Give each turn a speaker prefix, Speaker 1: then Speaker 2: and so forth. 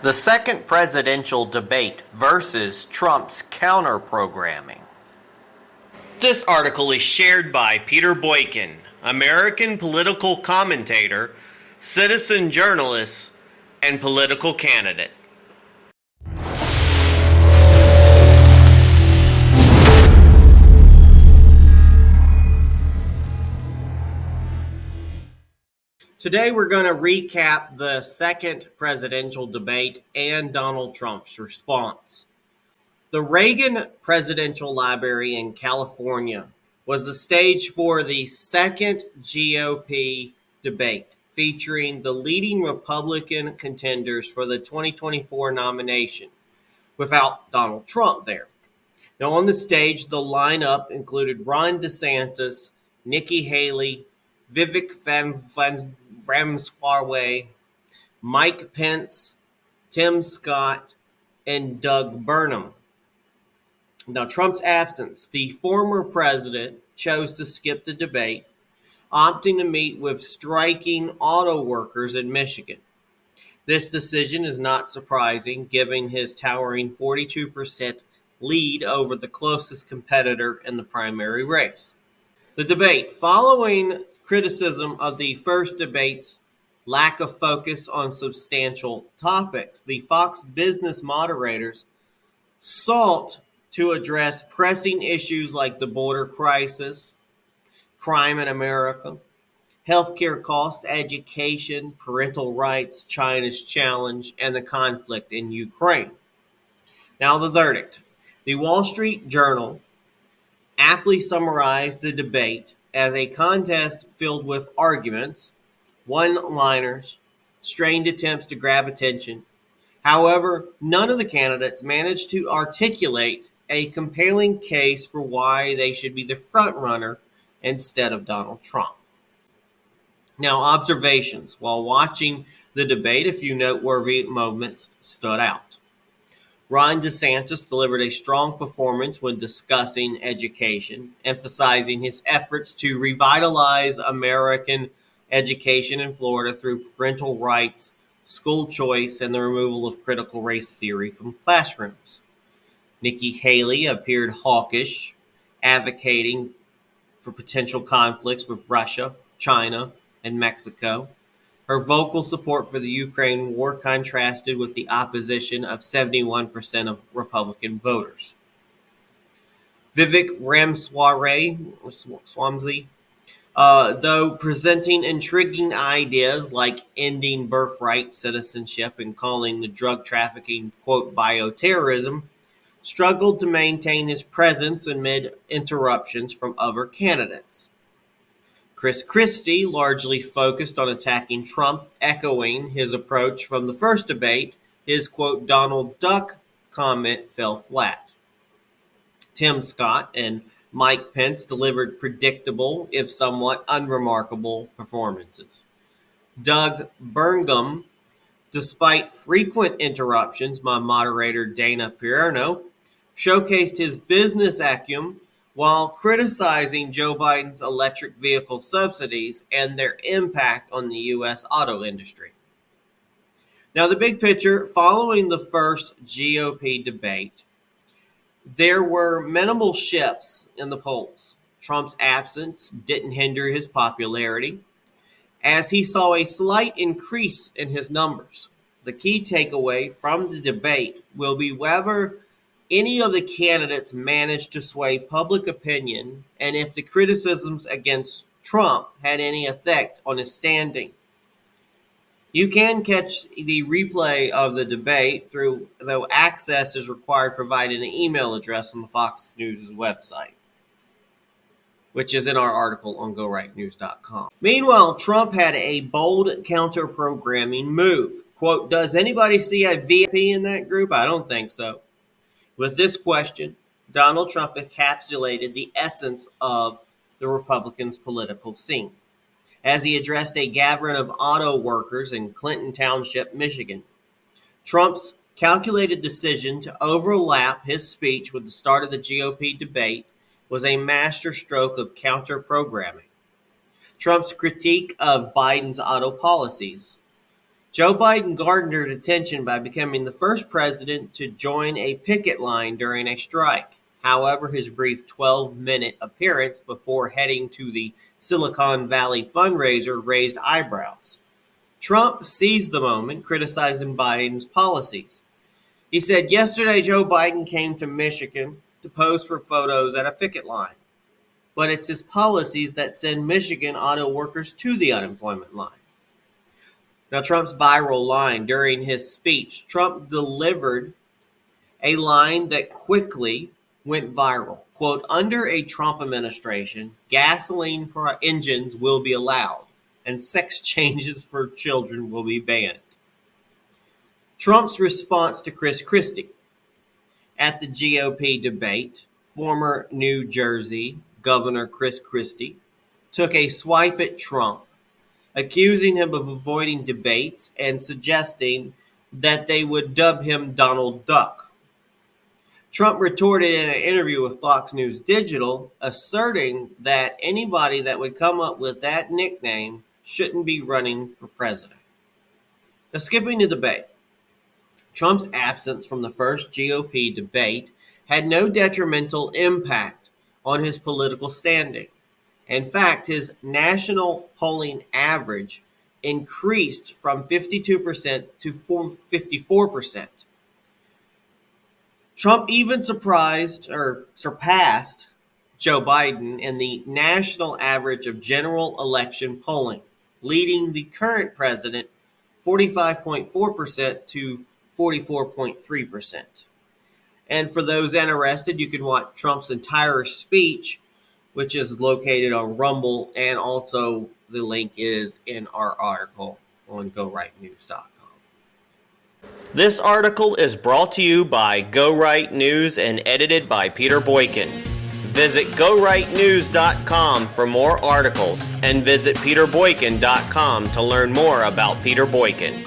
Speaker 1: The second presidential debate versus Trump's counter-programming. This article is shared by Peter Boykin, American political commentator, citizen journalist, and political candidate. Today we're going to recap the second presidential debate and Donald Trump's response. The Reagan Presidential Library in California was the stage for the second GOP debate, featuring the leading Republican contenders for the 2024 nomination, without Donald Trump there. Now on the stage, the lineup included Ron DeSantis, Nikki Haley, Vivek Ramaswamy, Mike Pence, Tim Scott, and Doug Burnham. Now, Trump's absence, the former president chose to skip the debate, opting to meet with striking auto workers in Michigan. This decision is not surprising, given his towering 42% lead over the closest competitor in the primary race. The debate, following criticism of the first debate's lack of focus on substantial topics, the Fox Business moderators sought to address pressing issues like the border crisis, crime in America, healthcare costs, education, parental rights, China's challenge, and the conflict in Ukraine. Now the verdict. The Wall Street Journal aptly summarized the debate as a contest filled with arguments, one-liners, strained attempts to grab attention. However, none of the candidates managed to articulate a compelling case for why they should be the front-runner instead of Donald Trump. Now, observations. While watching the debate, a few noteworthy moments stood out. Ron DeSantis delivered a strong performance when discussing education, emphasizing his efforts to revitalize American education in Florida through parental rights, school choice, and the removal of critical race theory from classrooms. Nikki Haley appeared hawkish, advocating for potential conflicts with Russia, China, and Mexico. Her vocal support for the Ukraine war contrasted with the opposition of 71% of Republican voters. Vivek Ramaswamy, though presenting intriguing ideas like ending birthright citizenship and calling the drug trafficking, quote, bioterrorism, struggled to maintain his presence amid interruptions from other candidates. Chris Christie largely focused on attacking Trump, echoing his approach from the first debate. His, quote, Donald Duck comment fell flat. Tim Scott and Mike Pence delivered predictable, if somewhat unremarkable, performances. Doug Burnham, despite frequent interruptions by moderator Dana Perino, showcased his business acumen while criticizing Joe Biden's electric vehicle subsidies and their impact on the U.S. auto industry. Now, the big picture, following the first GOP debate, there were minimal shifts in the polls. Trump's absence didn't hinder his popularity, as he saw a slight increase in his numbers. The key takeaway from the debate will be whether any of the candidates managed to sway public opinion and if the criticisms against Trump had any effect on his standing. You can catch the replay of the debate though access is required, providing an email address on the Fox News' website, which is in our article on GoRightNews.com. Meanwhile, Trump had a bold counter-programming move. Quote, does anybody see a VIP in that group? I don't think so. With this question, Donald Trump encapsulated the essence of the Republicans' political scene as he addressed a gathering of auto workers in Clinton Township, Michigan. Trump's calculated decision to overlap his speech with the start of the GOP debate was a masterstroke of counter-programming. Trump's critique of Biden's auto policies Joe Biden garnered attention by becoming the first president to join a picket line during a strike. However, his brief 12-minute appearance before heading to the Silicon Valley fundraiser raised eyebrows. Trump seized the moment, criticizing Biden's policies. He said, "Yesterday Joe Biden came to Michigan to pose for photos at a picket line. But it's his policies that send Michigan auto workers to the unemployment line." Now, Trump's viral line during his speech, Trump delivered a line that quickly went viral. Quote, "Under a Trump administration, gasoline engines will be allowed, and sex changes for children will be banned." Trump's response to Chris Christie. At the GOP debate, former New Jersey Governor Chris Christie took a swipe at Trump, accusing him of avoiding debates and suggesting that they would dub him Donald Duck. Trump retorted in an interview with Fox News Digital, asserting that anybody that would come up with that nickname shouldn't be running for president. Now, skipping the debate, Trump's absence from the first GOP debate had no detrimental impact on his political standing. In fact, his national polling average increased from 52% to 54%. Trump even surpassed Joe Biden in the national average of general election polling, leading the current president 45.4% to 44.3%. And for those interested, you can watch Trump's entire speech, which is located on Rumble, and also the link is in our article on GoRightNews.com. This article is brought to you by Go Right News and edited by Peter Boykin. Visit GoRightNews.com for more articles and visit PeterBoykin.com to learn more about Peter Boykin.